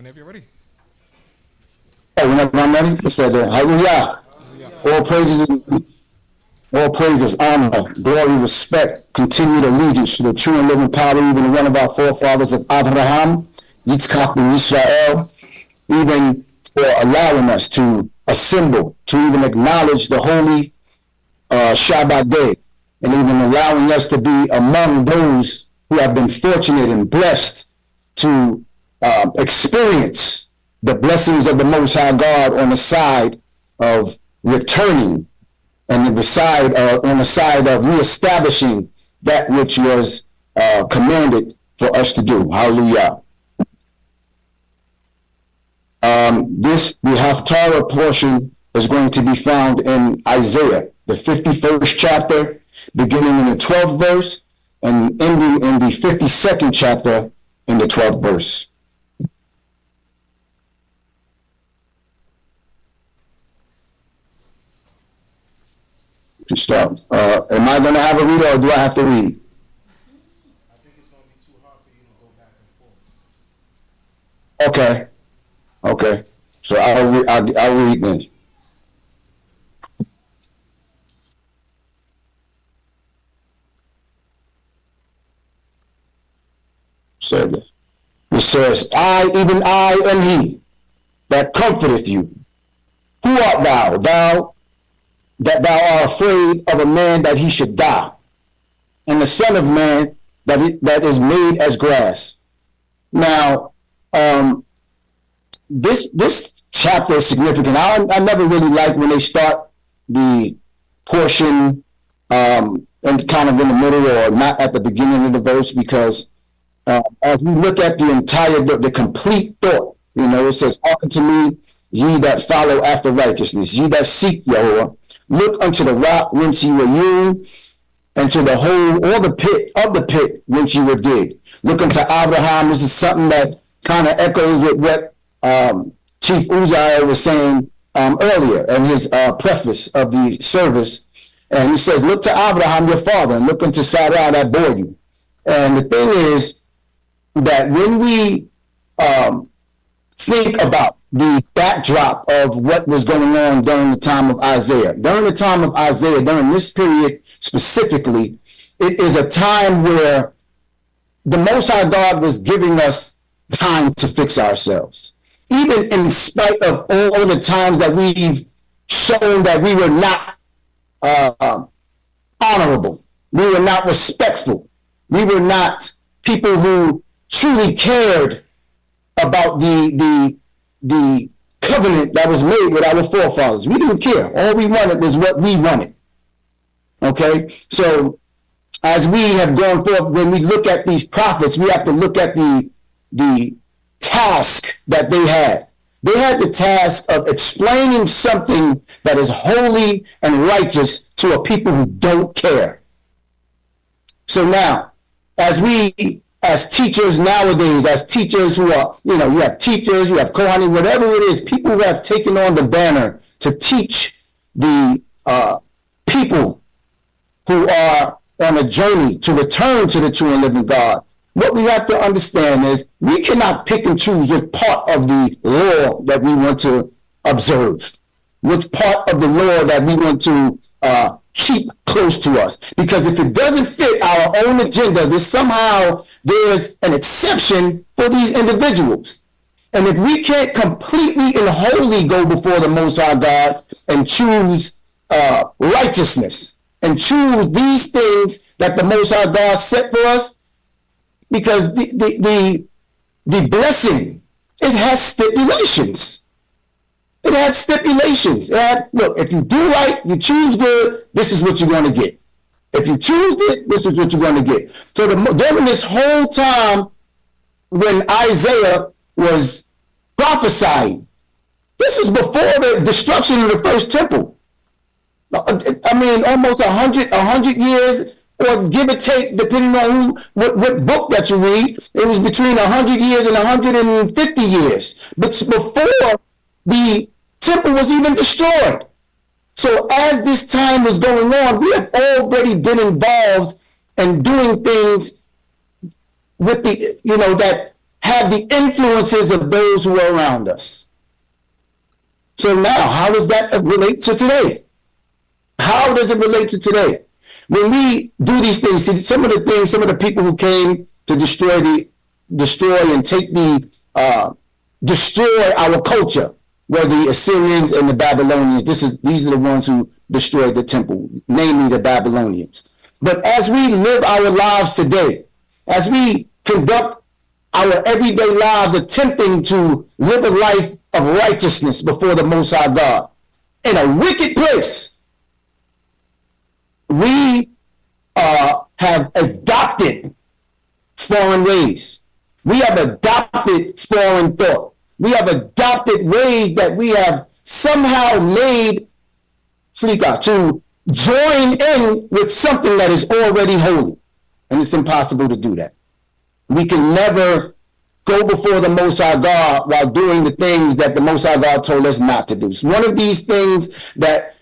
Whenever you're ready. Oh, whenever I'm ready, it said YahYah. All praises, honor, glory, respect, continued allegiance to the true and living power, even one of our forefathers of Abraham, Yitzchak, and Yisrael, even for allowing us to assemble, to even acknowledge the holy Shabbat day, and even allowing us to be among those who have been fortunate and blessed to experience the blessings of the Most High God on the side of returning and on the side of reestablishing that which was commanded for us to do. Hallelujah. The Haftarah portion is going to be found in Isaiah, the 51st chapter, beginning in the 12th verse and ending in the 52nd chapter in the 12th verse. To start. Am I going to have a reader or do I have to read? I think it's going to be too hard for you to go back and forth. Okay. So I'll read then. So it says, even I am he that comforteth you. Who art thou? That thou art afraid of a man that he should die, and the son of man that is made as grass. Now, this chapter is significant. I never really like when they start the portion and kind of in the middle or not at the beginning of the verse, because as we look at the entire book, the complete thought, it says, hearken to me, ye that follow after righteousness, ye that seek Yahweh, look unto the rock whence ye were hewn, and to the hole or the pit of the pit whence ye were digged. Look unto Abraham. This is something that kind of echoes with what Chief Uzziah was saying earlier in his preface of the service. And he says, look to Abraham your father, and look unto Sarah that bore you. And the thing is that when we think about the backdrop of what was going on during the time of Isaiah, during this period specifically, it is a time where the Most High God was giving us time to fix ourselves. Even in spite of all the times that we've shown that we were not honorable, we were not respectful, we were not people who truly cared about the covenant that was made with our forefathers. We didn't care. All we wanted was what we wanted. Okay? So as we have gone forth, when we look at these prophets, we have to look at the task that they had. They had the task of explaining something that is holy and righteous to a people who don't care. So now, as teachers nowadays, as teachers who are, you have teachers, you have Kohanim, whatever it is, people who have taken on the banner to teach the people who are on a journey to return to the true and living God. What we have to understand is we cannot pick and choose which part of the law that we want to observe, which part of the law that we want to keep close to us. Because if it doesn't fit our own agenda, there's an exception for these individuals. And if we can't completely and wholly go before the Most High God and choose righteousness and choose these things that the Most High God set for us, because the blessing, it has stipulations. It had stipulations. Look, if you do right, you choose good, this is what you're going to get. If you choose this is what you're going to get. So during this whole time when Isaiah was prophesying, this is before the destruction of the first temple. I mean, almost 100 years, or give or take, depending on what book that you read, it was between 100 years and 150 years. But before the temple was even destroyed. So as this time was going on, we have already been involved in doing things with that have the influences of those who are around us. So now, how does that relate to today? How does it relate to today? When we do these things, see, some of the people who came to destroy our culture were the Assyrians and the Babylonians. These are the ones who destroyed the temple, namely the Babylonians. But as we live our lives today, as we conduct our everyday lives attempting to live a life of righteousness before the Most High God in a wicked place, we have adopted foreign ways. We have adopted foreign thought. We have adopted ways that we have somehow made to join in with something that is already holy. And it's impossible to do that. We can never go before the Most High God while doing the things that the Most High God told us not to do. So one of these things that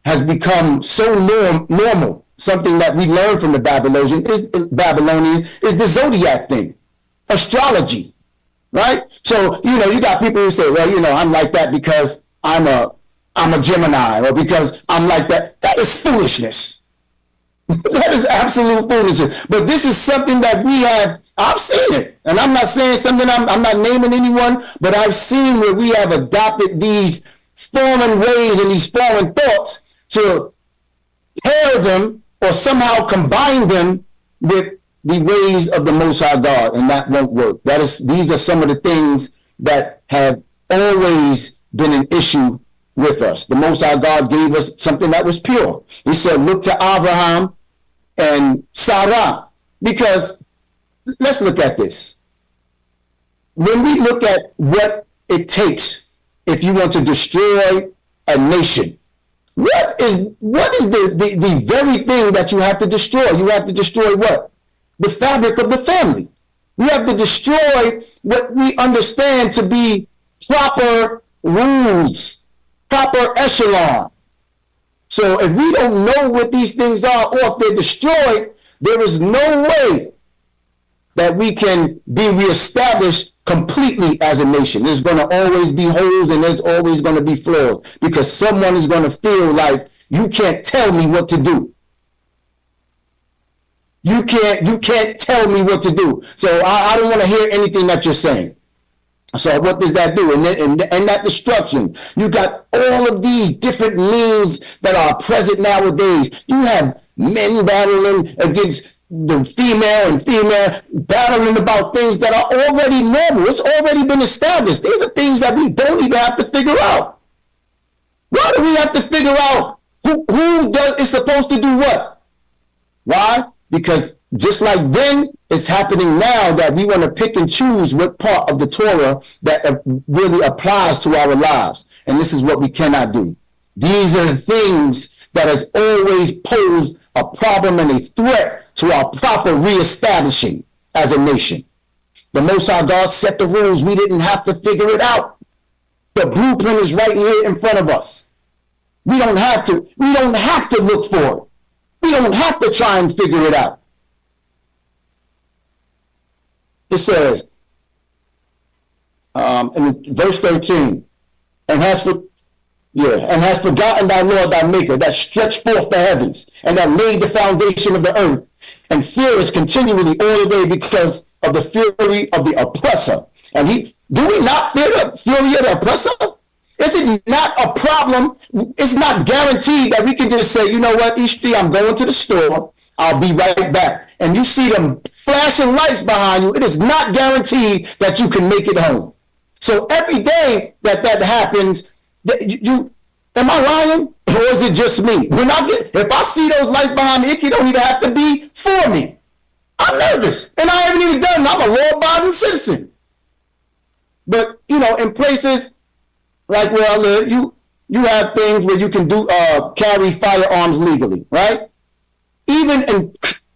has become so normal, something that we learned from the Babylonians is the zodiac thing, astrology, right? So, you got people who say, well, I'm like that because I'm a Gemini, or because I'm like that. That is foolishness. That is absolute foolishness. But this is something that I've seen it. And I'm not saying something, I'm not naming anyone, but I've seen where we have adopted these foreign ways and these foreign thoughts to pair them or somehow combine them with the ways of the Most High God, and that won't work. These are some of the things that have always been an issue with us. The Most High God gave us something that was pure. He said, look to Abraham and Sarah, because let's look at this. When we look at what it takes if you want to destroy a nation, what is the very thing that you have to destroy? You have to destroy what? The fabric of the family. You have to destroy what we understand to be proper rules, proper echelon. So if we don't know what these things are, or if they're destroyed, there is no way that we can be reestablished completely as a nation. There's going to always be holes and there's always going to be flaws, because someone is going to feel like you can't tell me what to do. You can't tell me what to do. So I don't want to hear anything that you're saying. So what does that do? And that destruction, you got all of these different means that are present nowadays. You have men battling against the female battling about things that are already normal. It's already been established. These are things that we don't even have to figure out. Why do we have to figure out who is supposed to do what? Why? Because just like then, it's happening now that we want to pick and choose what part of the Torah that really applies to our lives. And this is what we cannot do. These are the things that has always posed a problem and a threat to our proper reestablishing as a nation. The Most High God set the rules. We didn't have to figure it out. The blueprint is right here in front of us. We don't have to look for it. We don't have to try and figure it out. It says, in verse 13, and has forgotten thy Lord thy Maker, that stretched forth the heavens, and that laid the foundation of the earth, and fearest continually all the day because of the fury of the oppressor. And do we not fear the fury of the oppressor? Is it not a problem? It's not guaranteed that we can just say, you know what, Ishti, I'm going to the store. I'll be right back. And you see them flashing lights behind you. It is not guaranteed that you can make it home. So every day that happens, am I lying? Or is it just me? If I see those lights behind me, it don't even have to be for me. I'm nervous. And I haven't even done it. I'm a law-abiding citizen. But, in places like where I live, you have things where you can carry firearms legally, right?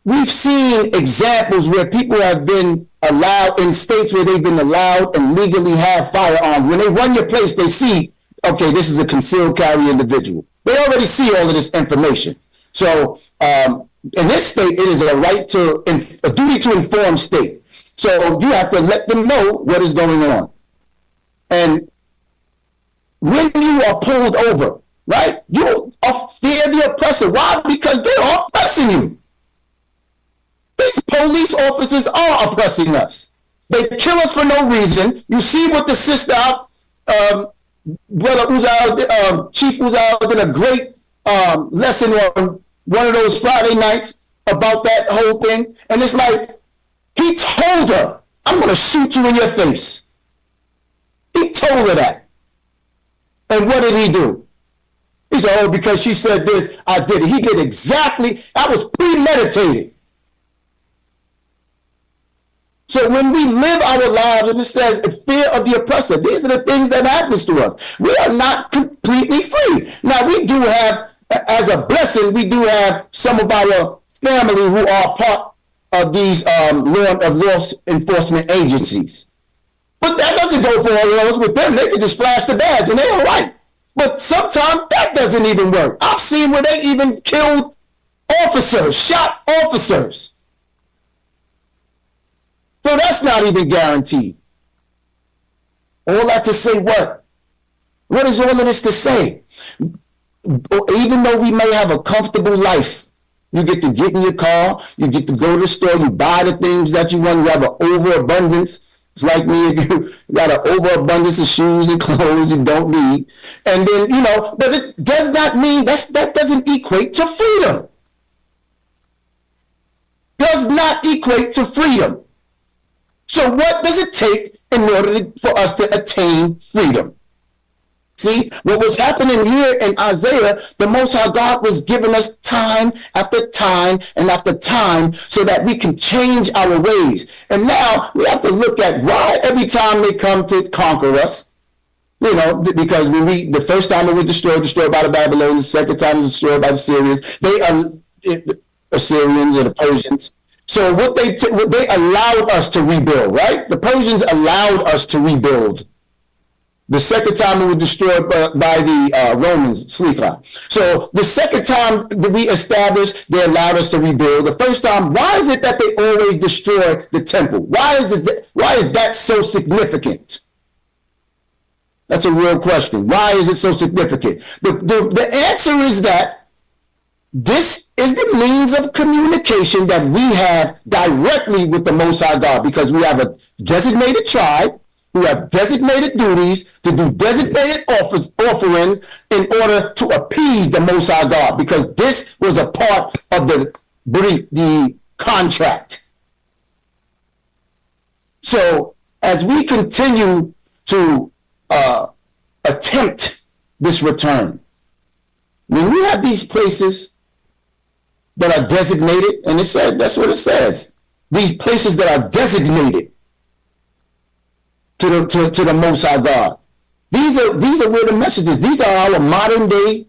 We've seen examples where people have been allowed in states where they've been allowed and legally have firearms. When they run your place, they see, okay, this is a concealed carry individual. They already see all of this information. So in this state, it is a duty to inform state. So you have to let them know what is going on. And when you are pulled over, right, you fear the oppressor. Why? Because they are oppressing you. These police officers are oppressing us. They kill us for no reason. You see what the sister, Brother Uzal, Chief Uzal did a great lesson on one of those Friday nights about that whole thing. And it's like, he told her, I'm going to shoot you in your face. He told her that. And what did he do? He said, oh, because she said this, I did it. He did exactly, that was premeditated. So when we live our lives, and it says, in fear of the oppressor, these are the things that happens to us. We are not completely free. Now, we do have, as a blessing, we do have some of our family who are part of these law enforcement agencies. But that doesn't go for all of us. With them, they can just flash the badge and they're all right. But sometimes that doesn't even work. I've seen where they even killed officers, shot officers. So that's not even guaranteed. All that to say what? What is all of this to say? Even though we may have a comfortable life, you get to get in your car, you get to go to the store, you buy the things that you want, you have an overabundance. It's like me, you got an overabundance of shoes and clothes you don't need. And then, but it does not mean that doesn't equate to freedom. Does not equate to freedom. So what does it take in order for us to attain freedom? See, what was happening here in Isaiah, the Most High God was giving us time after time and after time so that we can change our ways. And now we have to look at why every time they come to conquer us, because when the first time it was destroyed by the Babylonians, the second time it was destroyed by the Syrians, the Assyrians or the Persians. So what they allowed us to rebuild, right? The Persians allowed us to rebuild. The second time it was destroyed by the Romans, Slicha. So the second time that we established, they allowed us to rebuild. The first time, why is it that they always destroy the temple? Why is that so significant? That's a real question. Why is it so significant? The answer is that this is the means of communication that we have directly with the Most High God, because we have a designated tribe who have designated duties to do designated offering in order to appease the Most High God, because this was a part of the contract. So as we continue to attempt this return, when we have these places that are designated, and it said, that's what it says, these places that are designated to the Most High God. These are where the messages. These are our modern day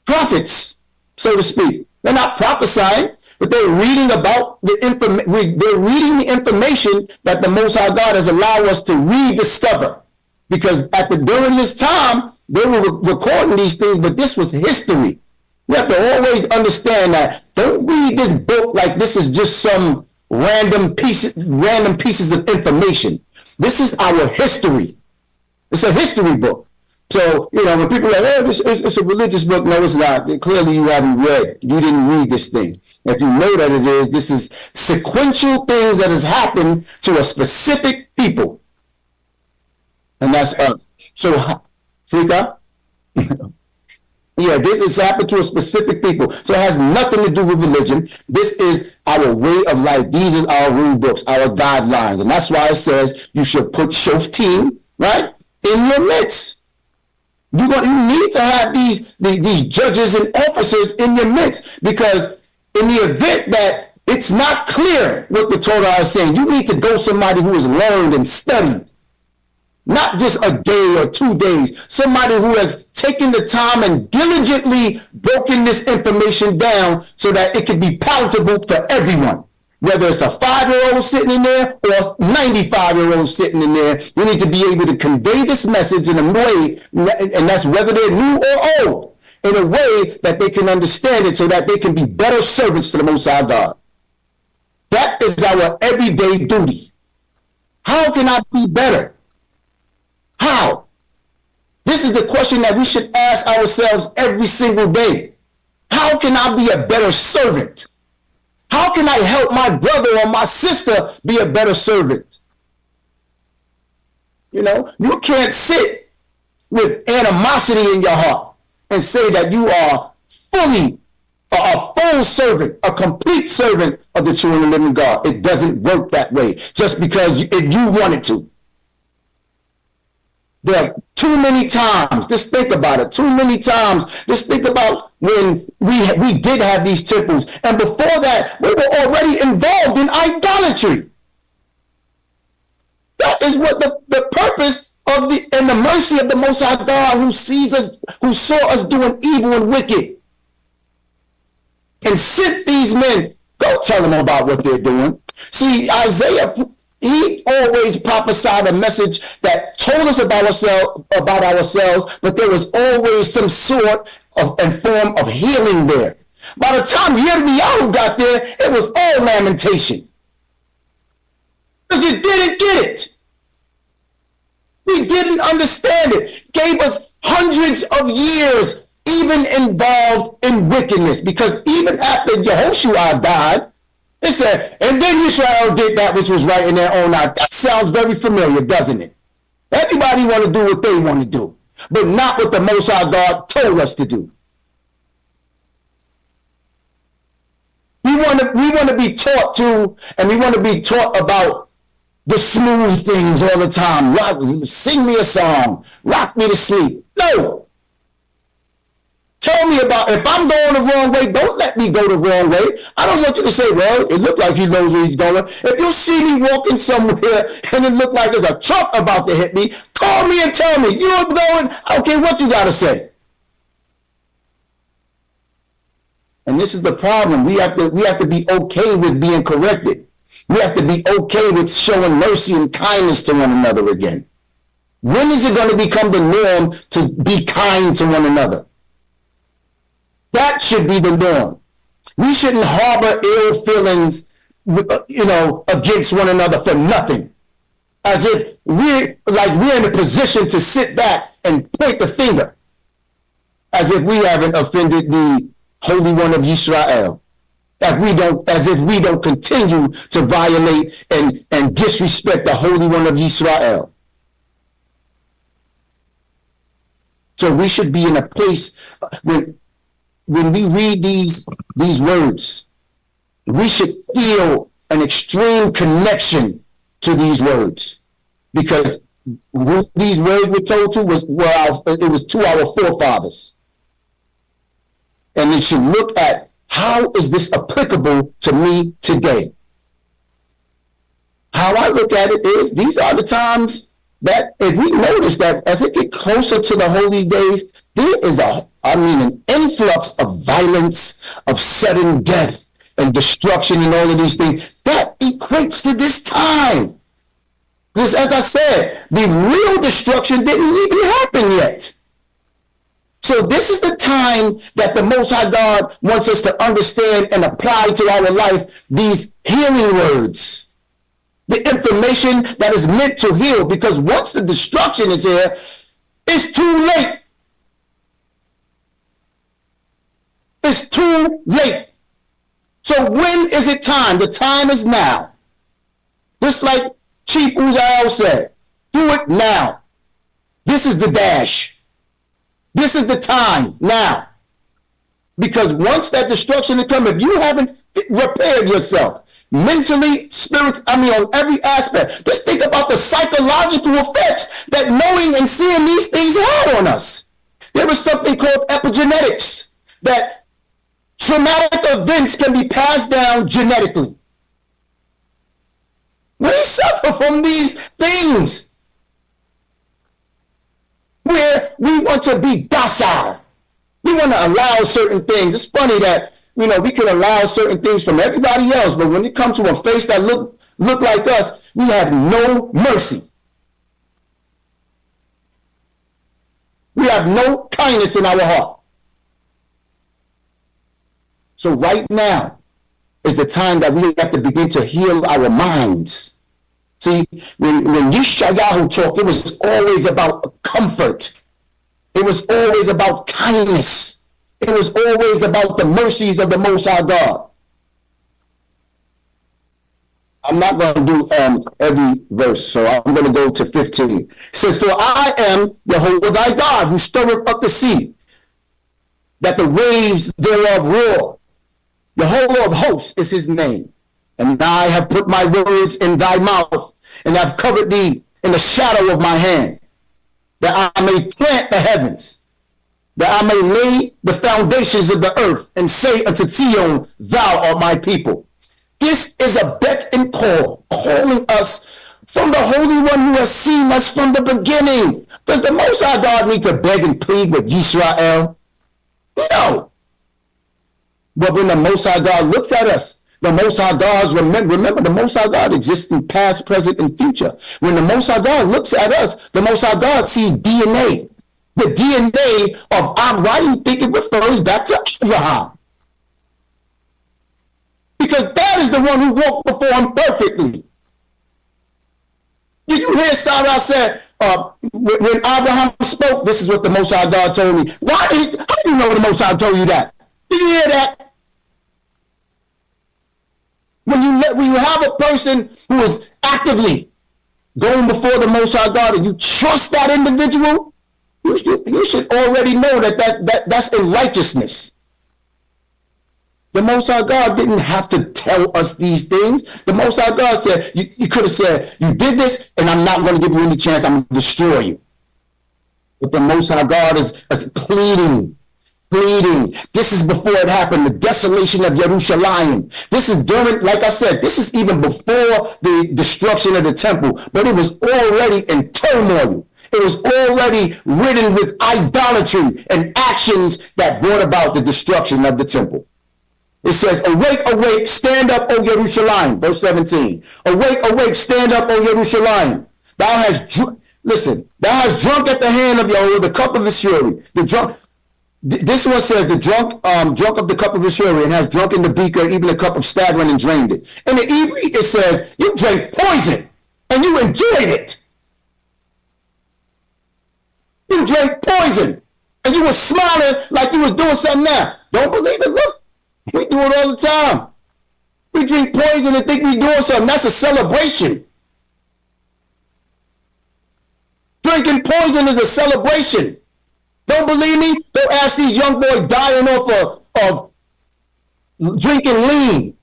prophets, so to speak. They're not prophesying, but they're reading about they're reading the information that the Most High God has allowed us to rediscover. Because during this time, they were recording these things, but this was history. You have to always understand that. Don't read this book like this is just some random pieces of information. This is our history. It's a history book. So, when people are like, it's a religious book, no, it's not. Clearly you haven't read. You didn't read this thing. If you know that it is, this is sequential things that has happened to a specific people. And that's us. So, Fika? Yeah, this has happened to a specific people. So it has nothing to do with religion. This is our way of life. These are our rule books, our guidelines. And that's why it says you should put Shoftim, right, in your midst. You need to have these judges and officers in your midst, because in the event that it's not clear what the Torah is saying, you need to go somebody who has learned and studied. Not just a day or 2 days. Somebody who has taken the time and diligently broken this information down so that it can be palatable for everyone. Whether it's a 5-year-old sitting in there or 95-year-old sitting in there, you need to be able to convey this message in a way, and that's whether they're new or old, in a way that they can understand it so that they can be better servants to the Most High God. That is our everyday duty. How can I be better? How? This is the question that we should ask ourselves every single day. How can I be a better servant? How can I help my brother or my sister be a better servant? You know, you can't sit with animosity in your heart and say that you are fully a full servant, a complete servant of the true and the living God. It doesn't work that way just because you want it to. There are too many times, just think about it, too many times, just think about when we did have these temples, and before that, we were already involved in idolatry. That is what the purpose of and the mercy of the Most High God, who sees us, who saw us doing evil and wicked, and sent these men. Go tell them about what they're doing. See, Isaiah, he always prophesied a message that told us about ourselves, but there was always some sort of and form of healing there. By the time YahYah got there, it was all lamentation. Because you didn't get it. We didn't understand it. Gave us hundreds of years even involved in wickedness. Because even after Yehoshua died, it said, and then Yisrael did that which was right in their own eye. That sounds very familiar, doesn't it? Everybody want to do what they want to do, but not what the Most High God told us to do. We want to be taught to, and we want to be taught about the smooth things all the time. Sing me a song, rock me to sleep. No. Tell me about, if I'm going the wrong way, don't let me go the wrong way. I don't want you to say, well, it looked like he knows where he's going. If you see me walking somewhere and it looked like there's a truck about to hit me, call me and tell me, you're going, I don't care what you got to say. And this is the problem. We have to be okay with being corrected. We have to be okay with showing mercy and kindness to one another again. When is it going to become the norm to be kind to one another? That should be the norm. We shouldn't harbor ill feelings, against one another for nothing. As if we're in a position to sit back and point the finger. As if we haven't offended the Holy One of Yisrael. As if we don't continue to violate and disrespect the Holy One of Yisrael. So we should be in a place when we read these words, we should feel an extreme connection to these words, because who these words were told to was to our forefathers. And it should look at, how is this applicable to me today? How I look at it is, these are the times that if we notice that as it gets closer to the holy days, there is an influx of violence, of sudden death and destruction and all of these things. That equates to this time. Because as I said, the real destruction didn't even happen yet. So this is the time that the Most High God wants us to understand and apply to our life these healing words. The information that is meant to heal, because once the destruction is here, it's too late. It's too late. So when is it time? The time is now. Just like Chief Uziel said, do it now. This is the dash. This is the time now. Because once that destruction has come, if you haven't repaired yourself, mentally, on every aspect, just think about the psychological effects that knowing and seeing these things had on us. There was something called epigenetics, that traumatic events can be passed down genetically. We suffer from these things where we want to be docile. We want to allow certain things. It's funny that, we can allow certain things from everybody else, but when it comes to a face that look like us, we have no mercy. We have no kindness in our heart. So right now, is the time that we have to begin to heal our minds. See, when YAH talked, it was always about comfort. It was always about kindness. It was always about the mercies of the Most High God. I'm not going to do every verse, so I'm going to go to 15. It says, "For I am Jehovah thy God, who stirreth up the sea, that the waves thereof roar. Jehovah of hosts is his name. And I have put my words in thy mouth, and have covered thee in the shadow of my hand, that I may plant the heavens, that I may lay the foundations of the earth, and say unto Zion, thou art my people." This is a beck and call, calling us from the Holy One who has seen us from the beginning. Does the Most High God need to beg and plead with Yisrael? No. But when the Most High God looks at us, the Most High God, remember the Most High God exists in past, present, and future. When the Most High God looks at us, the Most High God sees DNA. The DNA of why do you think it refers back to Abraham? Because that is the one who walked before him perfectly. Did you hear Sarah say, when Abraham spoke, this is what the Most High God told me. How do you know the Most High told you that? Did you hear that? When you have a person who is actively going before the Most High God and you trust that individual, you should already know that's in righteousness. The Most High God didn't have to tell us these things. The Most High God said, you could have said, you did this, and I'm not going to give you any chance. I'm going to destroy you. But the Most High God is pleading. This is before it happened, the desolation of Jerusalem. This is during, like I said, this is even before the destruction of the temple. But it was already in turmoil. It was already ridden with idolatry and actions that brought about the destruction of the temple. It says, "Awake, awake, stand up, O Jerusalem." Verse 17. "Awake, awake, stand up, O Jerusalem. Thou hast thou hast drunk at the hand of Yahweh the cup of his fury." This one says the drunk of the cup of his fury, and has drunk in the beaker, even the cup of staggering, and drained it. In the Hebrew, it says you drank poison and you enjoyed it. You drank poison and you were smiling like you was doing something now. Don't believe it? Look. We do it all the time. We drink poison and think we're doing something. That's a celebration. Drinking poison is a celebration. Don't believe me? Go ask these young boys dying off of drinking lean.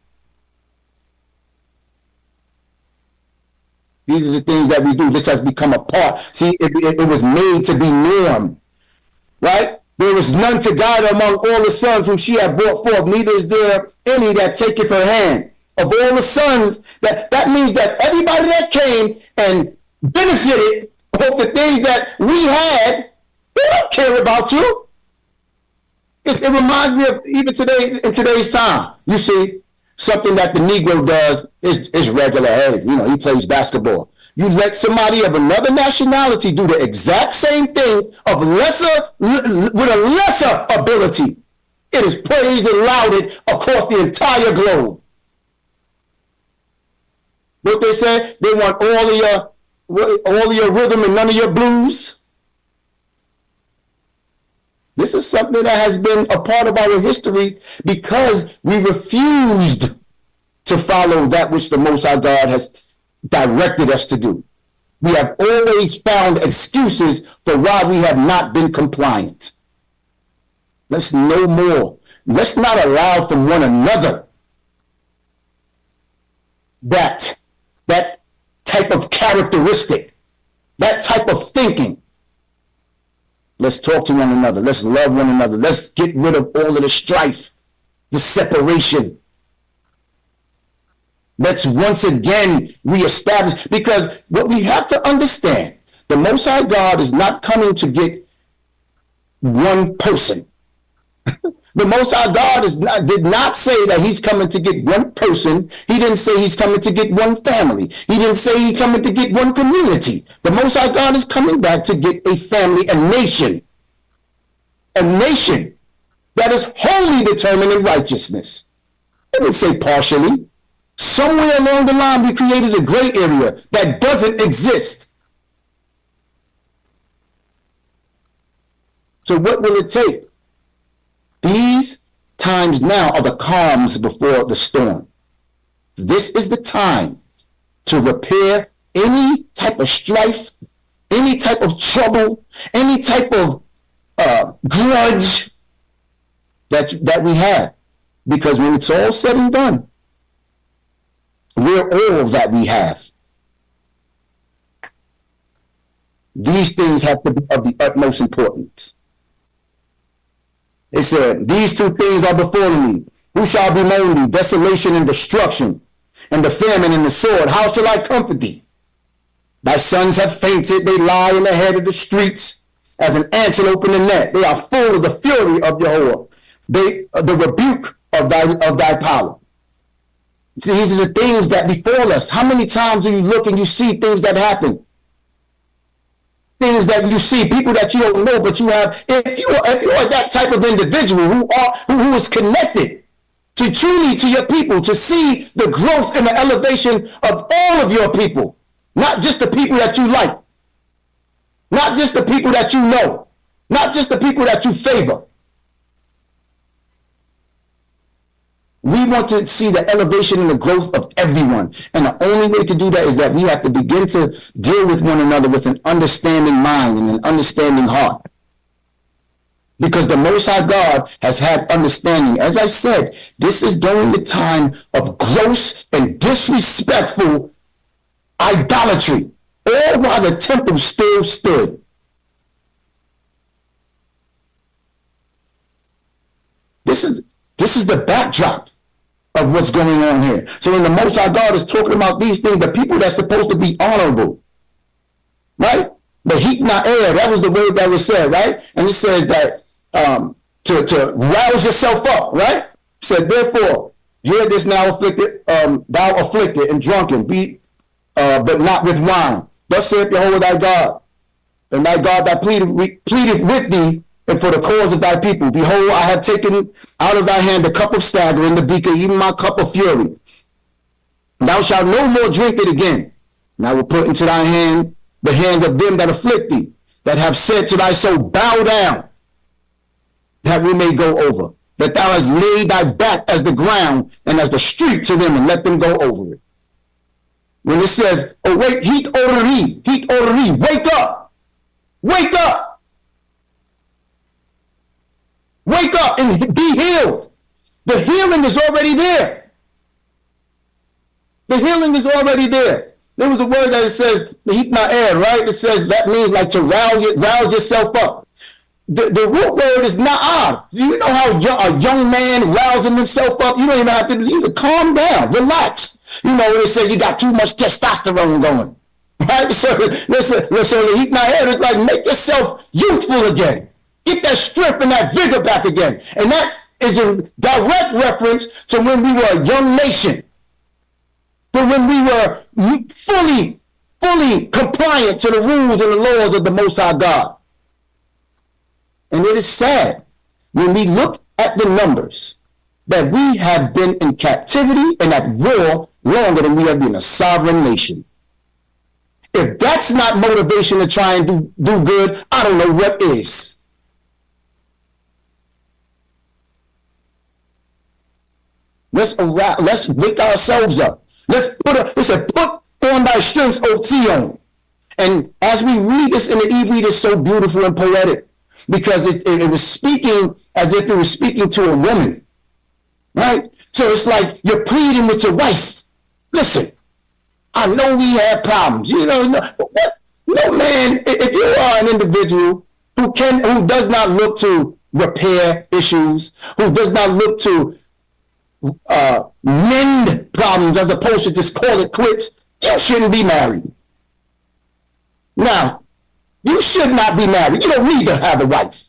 These are the things that we do. This has become a part. See, it was made to be norm. Right? There is none to guide among all the sons whom she had brought forth, neither is there any that taketh her hand. Of all the sons, that means that everybody that came and benefited of the things that we had, they don't care about you. It reminds me of even today, in today's time. You see, something that the Negro does is regular. Hey, he plays basketball. You let somebody of another nationality do the exact same thing with a lesser ability. It is praised and lauded across the entire globe. What they say? They want all of your rhythm and none of your blues. This is something that has been a part of our history because we refused to follow that which the Most High God has directed us to do. We have always found excuses for why we have not been compliant. Let's know more. Let's not allow from one another that type of characteristic, that type of thinking. Let's talk to one another. Let's love one another. Let's get rid of all of the strife, the separation. Let's once again reestablish, because what we have to understand, the Most High God is not coming to get one person. The Most High God did not say that he's coming to get one person. He didn't say he's coming to get one family. He didn't say he's coming to get one community. The Most High God is coming back to get a family, a nation that is wholly determined in righteousness. I didn't say partially. Somewhere along the line, we created a gray area that doesn't exist. So what will it take? These times now are the calms before the storm. This is the time to repair any type of strife, any type of trouble, any type of grudge that we have. Because when it's all said and done, we're all that we have. These things have to be of the utmost importance. It said, these two things are before me. Who shall bemoan thee? Desolation and destruction, and the famine and the sword. How shall I comfort thee? Thy sons have fainted. They lie in the head of the streets as an antelope in the net. They are full of the fury of Yahuwah. The rebuke of thy power. See, these are the things that befall us. How many times do you look and you see things that happen? Things that you see, people that you don't know, but you have. If you are that type of individual who is connected to truly to your people, to see the growth and the elevation of all of your people, not just the people that you like, not just the people that you know, not just the people that you favor. We want to see the elevation and the growth of everyone. And the only way to do that is that we have to begin to deal with one another with an understanding mind and an understanding heart. Because the Most High God has had understanding. As I said, this is during the time of gross and disrespectful idolatry, all while the temple still stood. This is the backdrop of what's going on here. So when the Most High God is talking about these things, the people that's supposed to be honorable, right? The heat not air, that was the word that was said, right? And it says that to rouse yourself up, right? It said, therefore, hear this now afflicted, thou afflicted and drunken, but not with wine. Thus saith Jehovah thy God, and thy God that pleadeth with thee, and for the cause of thy people. Behold, I have taken out of thy hand the cup of stagger and the beaker, even my cup of fury. Thou shalt no more drink it again. And I will put into thy hand the hand of them that afflict thee, that have said to thy soul, bow down, that we may go over. That thou hast laid thy back as the ground and as the street to them, and let them go over it. When it says, oh wait, heat oreri, wake up, wake up. Wake up and be healed. The healing is already there. The healing is already there. There was a word that it says, the heat not air, right? It says that means like to rouse yourself up. The root word is na'ar. You know how a young man rousing himself up? You don't even have to, you can calm down, relax. You know, when they say you got too much testosterone going. Right? So listen, the heat not air is like make yourself youthful again. Get that strength and that vigor back again. And that is a direct reference to when we were a young nation. To when we were fully compliant to the rules and the laws of the Most High God. And it is sad when we look at the numbers that we have been in captivity and at war longer than we have been a sovereign nation. If that's not motivation to try and do good, I don't know what is. Let's wake ourselves up. Let's put on thy strength, O Zion. And as we read this in the Hebrew, it's so beautiful and poetic because it was speaking as if it was speaking to a woman, right? So it's like you're pleading with your wife. Listen, I know we have problems. You know, no man, if you are an individual who does not look to repair issues, who does not look to mend problems as opposed to just call it quits, you shouldn't be married. Now, you should not be married. You don't need to have a wife.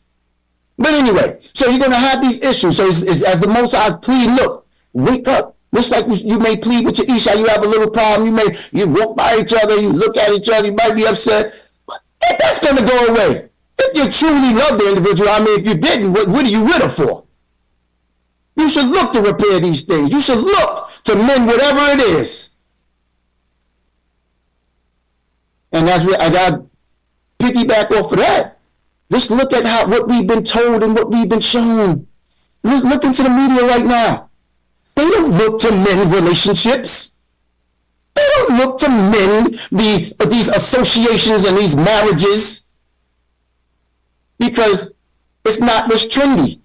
But anyway, so you're going to have these issues. So it's as the Most High plead, look, wake up. Just like you may plead with your Isha, you have a little problem. You walk by each other, you look at each other, you might be upset. But that's going to go away. If you truly love the individual, I mean, if you didn't, what are you with her for? You should look to repair these things. You should look to mend whatever it is. And as I got piggyback off of that, just look at what we've been told and what we've been shown. Just look into the media right now. They don't look to mend relationships. They don't look to mend these associations and these marriages because it's not what's trendy.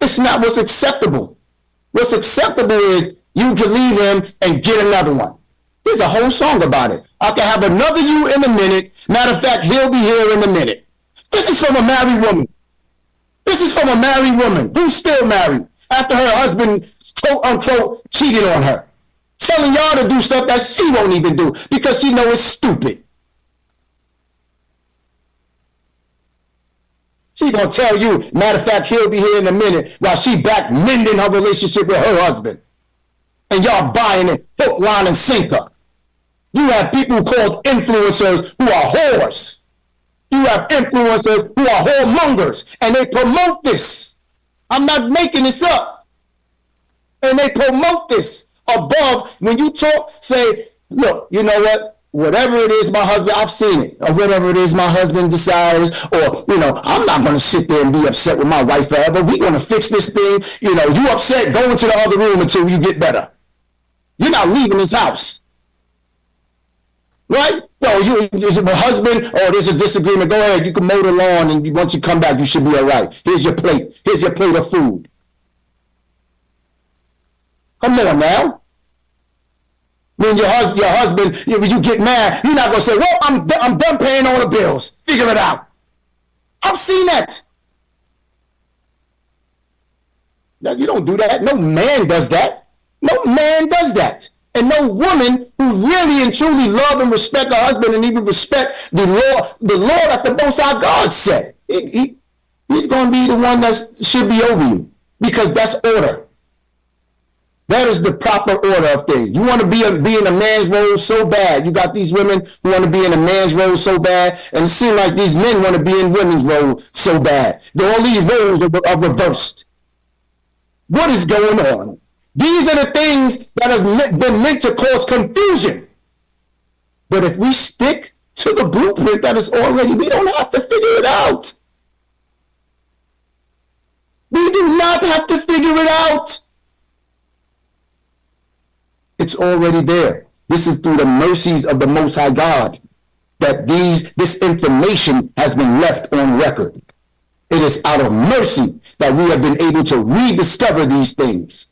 It's not what's acceptable. What's acceptable is you can leave him and get another one. There's a whole song about it. I can have another you in a minute. Matter of fact, he'll be here in a minute. This is from a married woman. This is from a married woman who's still married after her husband, quote unquote, cheated on her. Telling y'all to do stuff that she won't even do because she knows it's stupid. She gonna tell you, matter of fact, he'll be here in a minute while she back mending her relationship with her husband. And y'all buying it hook, line, and sinker. You have people called influencers who are whores. You have influencers who are whoremongers, and they promote this. I'm not making this up. And they promote this above. When you talk, say, look, you know what? Whatever it is my husband, I've seen it, or whatever it is my husband desires, or, you know, I'm not going to sit there and be upset with my wife forever. We're going to fix this thing. You know, you upset, go into the other room until you get better. You're not leaving this house. Right? No, you're my husband, or there's a disagreement. Go ahead, you can mow the lawn, and once you come back, you should be all right. Here's your plate. Here's your plate of food. Come on now. When your husband, you get mad, you're not going to say, well, I'm done paying all the bills. Figure it out. I've seen that. Now, you don't do that. No man does that. No man does that. And no woman who really and truly love and respect her husband and even respect the law that the Most High God set. He's going to be the one that should be over you because that's order. That is the proper order of things. You want to be in a man's role so bad. You got these women who want to be in a man's role so bad, and it seems like these men want to be in women's role so bad. All these roles are reversed. What is going on? These are the things that have been meant to cause confusion. But if we stick to the blueprint that is already, we don't have to figure it out. We do not have to figure it out. It's already there. This is through the mercies of the Most High God that this information has been left on record. It is out of mercy that we have been able to rediscover these things.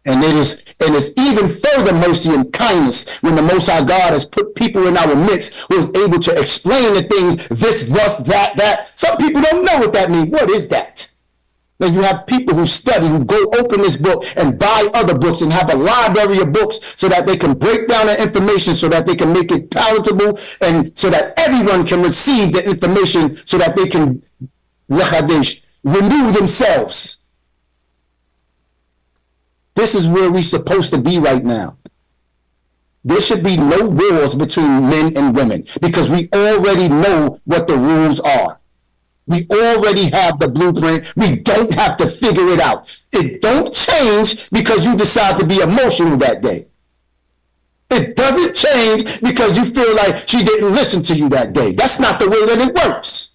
And it's even further mercy and kindness when the Most High God has put people in our midst who is able to explain the things, this, thus, that. Some people don't know what that means. What is that? Then you have people who study, who go open this book and buy other books and have a library of books so that they can break down the information so that they can make it palatable and so that everyone can receive the information so that they can renew themselves. This is where we're supposed to be right now. There should be no wars between men and women because we already know what the rules are. We already have the blueprint. We don't have to figure it out. It don't change because you decide to be emotional that day. It doesn't change because you feel like she didn't listen to you that day. That's not the way that it works.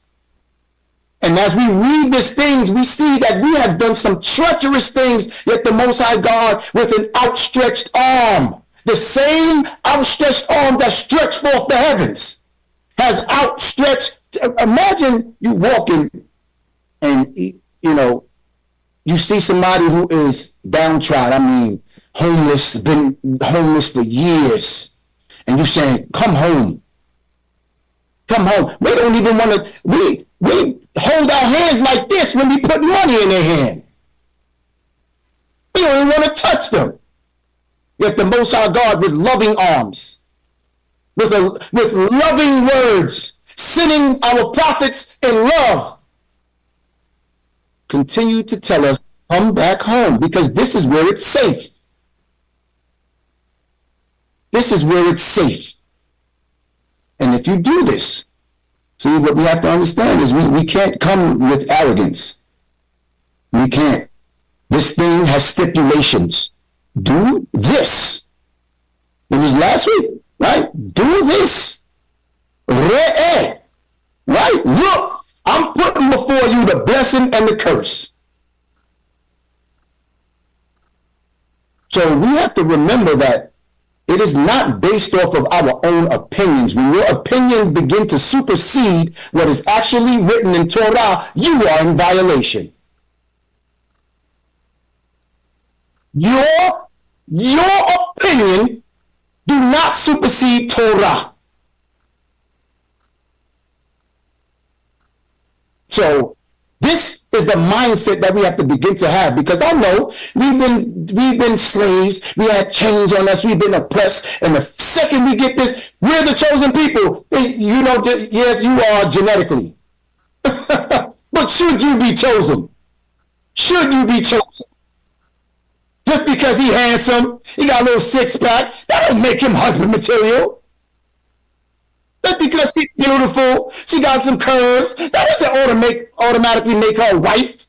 And as we read these things, we see that we have done some treacherous things, yet the Most High God with an outstretched arm, the same outstretched arm that stretched forth the heavens, has outstretched. Imagine you walking and, you see somebody who is downtrodden, I mean, homeless, been homeless for years, and you saying, come home. Come home. We don't even want to, we hold our hands like this when we put money in their hand. We don't even want to touch them. Yet the Most High God with loving arms, with loving words, sending our prophets in love, continue to tell us, come back home, because this is where it's safe. This is where it's safe. And if you do this, see, what we have to understand is we can't come with arrogance. We can't. This thing has stipulations. Do this. It was last week, right? Do this. Re'eh. Right? Look, I'm putting before you the blessing and the curse. So we have to remember that it is not based off of our own opinions. When your opinions begin to supersede what is actually written in Torah, you are in violation. Your opinion do not supersede Torah. So this is the mindset that we have to begin to have, because I know we've been slaves, we had chains on us, we've been oppressed, and the second we get this, we're the chosen people. You know, yes, you are genetically. But should you be chosen? Should you be chosen? Just because he handsome, he got a little six-pack, that don't make him husband material. Just because she's beautiful, she got some curves, that doesn't automatically make her a wife.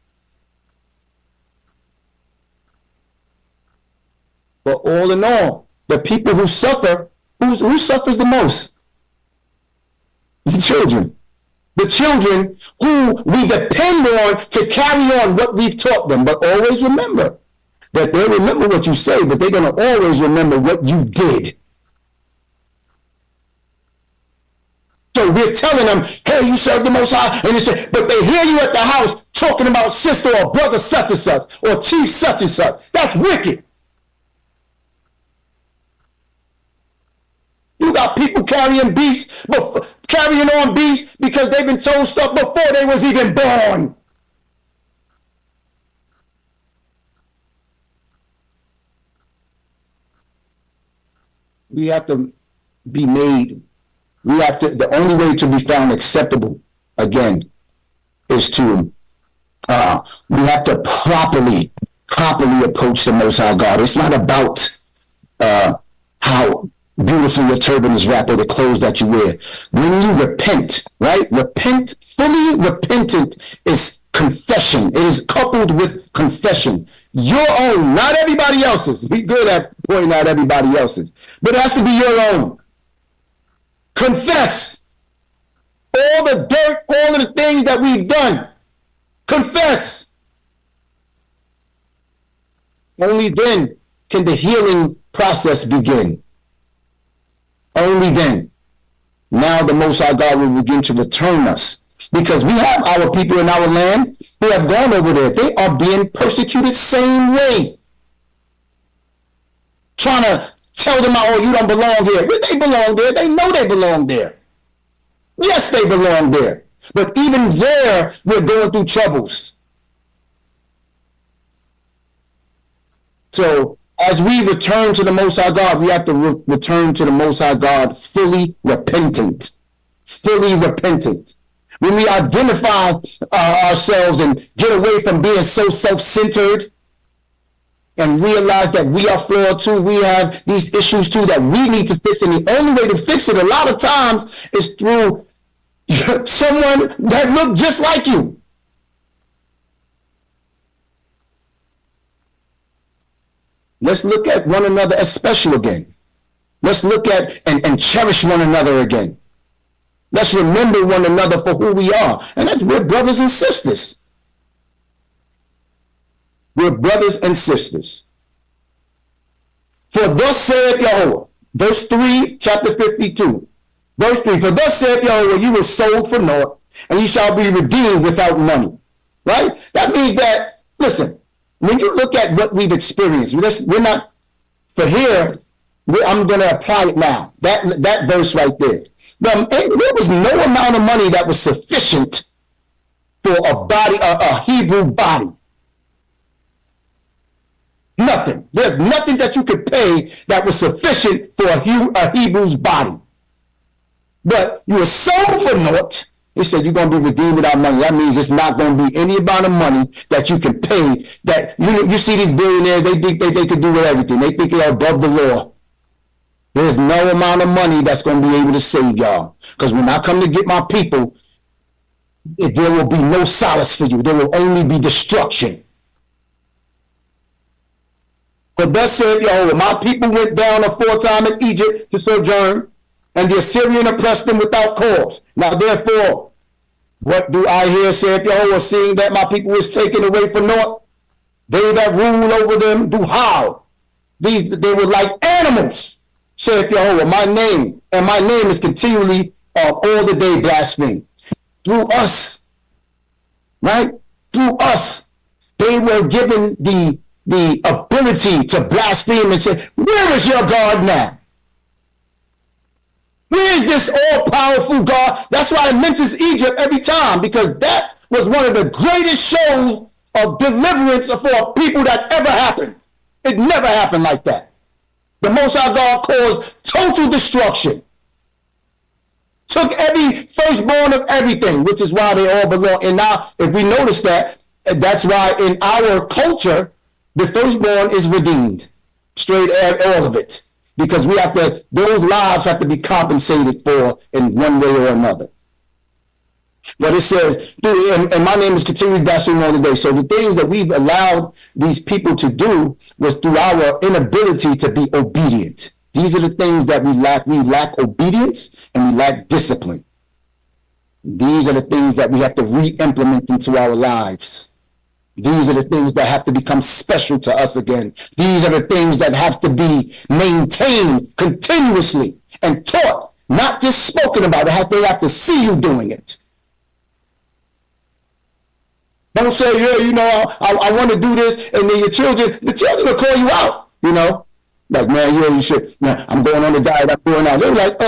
But all in all, the people who suffer, who suffers the most? The children. The children who we depend on to carry on what we've taught them. But always remember that they'll remember what you say, but they're going to always remember what you did. So we're telling them, hey, you serve the Most High, and you say, but they hear you at the house talking about sister or brother such and such, or chief such and such. That's wicked. You got people carrying on beefs because they've been told stuff before they was even born. We have to be made. The only way to be found acceptable, again, is to, we have to properly approach the Most High God. It's not about how beautiful your turban is wrapped or the clothes that you wear. When you repent, right? Fully repentant is confession. It is coupled with confession. Your own, not everybody else's. Be good at pointing out everybody else's. But it has to be your own. Confess all the dirt, all of the things that we've done. Confess. Only then can the healing process begin. Only then. Now the Most High God will begin to return us. Because we have our people in our land who have gone over there. They are being persecuted same way. Trying to tell them, oh, you don't belong here. Well, they belong there. They know they belong there. Yes, they belong there. But even there, we're going through troubles. So as we return to the Most High God, we have to return to the Most High God fully repentant. Fully repentant. When we identify ourselves and get away from being so self-centered, and realize that we are flawed too, we have these issues too that we need to fix, and the only way to fix it a lot of times is through someone that look just like you. Let's look at one another as special again. Let's look at and cherish one another again. Let's remember one another for who we are, and that's we're brothers and sisters. We're brothers and sisters. For thus saith Yahweh, verse 3, chapter 52. Verse 3, for thus saith Yahweh, you were sold for naught, and you shall be redeemed without money. Right? That means that, listen, when you look at what we've experienced, we're not, for here, I'm going to apply it now. That verse right there. There was no amount of money that was sufficient for a Hebrew body. Nothing. There's nothing that you could pay that was sufficient for a Hebrew's body. But you were sold for naught. He said you're going to be redeemed without money. That means it's not going to be any amount of money that you can pay. That you see these billionaires, they think they could do with everything. They think they're above the law. There's no amount of money that's going to be able to save y'all. Because when I come to get my people, there will be no solace for you. There will only be destruction. For thus saith Yahweh, my people went down aforetime in Egypt to sojourn, and the Assyrian oppressed them without cause. Now therefore, what do I hear, saith Yahweh, seeing that my people is taken away for naught? They that rule over them do howl. They were like animals, saith Yahweh. My name is continually all the day blasphemed. Through us, right? Through us, they were given the ability to blaspheme and say, where is your God now? Where is this all-powerful God? That's why it mentions Egypt every time, because that was one of the greatest shows of deliverance for a people that ever happened. It never happened like that. The Most High God caused total destruction. Took every firstborn of everything, which is why they all belong. And now, if we notice that, that's why in our culture, the firstborn is redeemed. Straight all of it. Because we have to, those lives have to be compensated for in one way or another. But it says, and my name is continually blaspheming on the day. So the things that we've allowed these people to do was through our inability to be obedient. These are the things that we lack. We lack obedience and we lack discipline. These are the things that we have to re-implement into our lives. These are the things that have to become special to us again. These are the things that have to be maintained continuously and taught, not just spoken about. They have to see you doing it. Don't say, yeah, you know, I want to do this, and then the children will call you out, you know. Like, man, you should, man, I'm going on a diet, I'm doing that. They're like,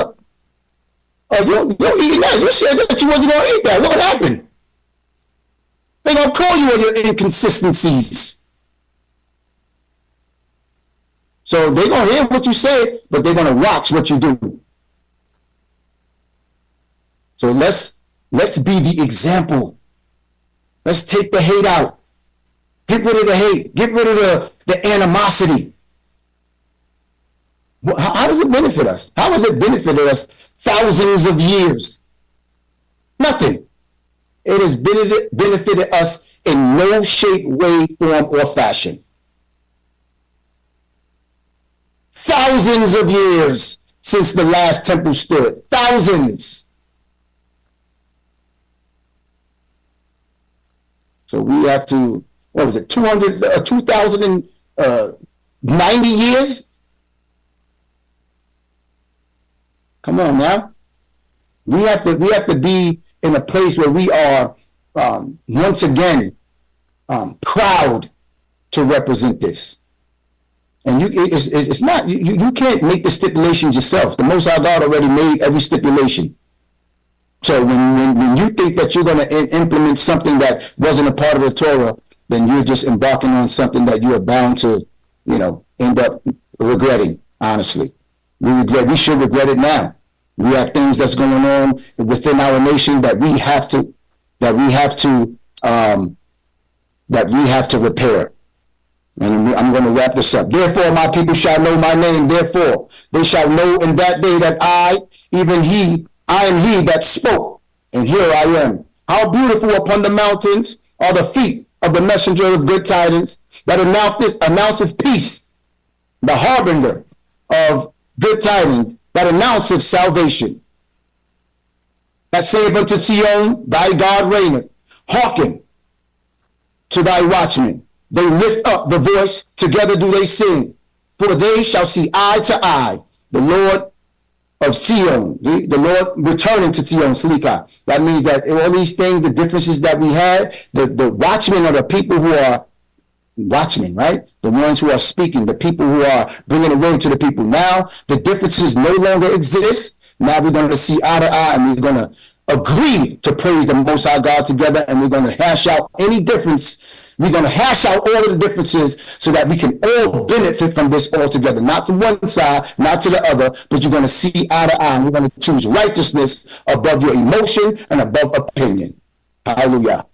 you're eating that. You said that you wasn't going to eat that. What happened? They're going to call you on your inconsistencies. So they're going to hear what you say, but they're going to watch what you do. So let's be the example. Let's take the hate out. Get rid of the hate. Get rid of the animosity. How does it benefit us? How has it benefited us thousands of years? Nothing. It has benefited us in no shape, way, form, or fashion. Thousands of years since the last temple stood. Thousands. So we have to, what was it, 2,090 years? Come on now. We have to be in a place where we are once again proud to represent this. And it's not, you can't make the stipulations yourself. The Most High God already made every stipulation. So when you think that you're going to implement something that wasn't a part of the Torah, then you're just embarking on something that you are bound to, you know, end up regretting, honestly. We should regret it now. We have things that's going on within our nation that we have to repair. And I'm going to wrap this up. Therefore, my people shall know my name. Therefore, they shall know in that day that I am he that spoke, and here I am. How beautiful upon the mountains are the feet of the messenger of good tidings that announceth peace, the harbinger of good tidings that announceth salvation. That saith unto Zion, thy God reigneth. Hearken to thy watchmen. They lift up the voice, together do they sing. For they shall see eye to eye the Lord of Zion, the Lord returning to Zion, Slikah. That means that all these things, the differences that we had, the watchmen are the people who are watchmen, right? The ones who are speaking, the people who are bringing the word to the people. Now, the differences no longer exist. Now we're going to see eye to eye, and we're going to agree to praise the Most High God together, and we're going to hash out any difference. We're going to hash out all of the differences so that we can all benefit from this all together. Not to one side, not to the other, but you're going to see eye to eye, and we're going to choose righteousness above your emotion and above opinion. Hallelujah.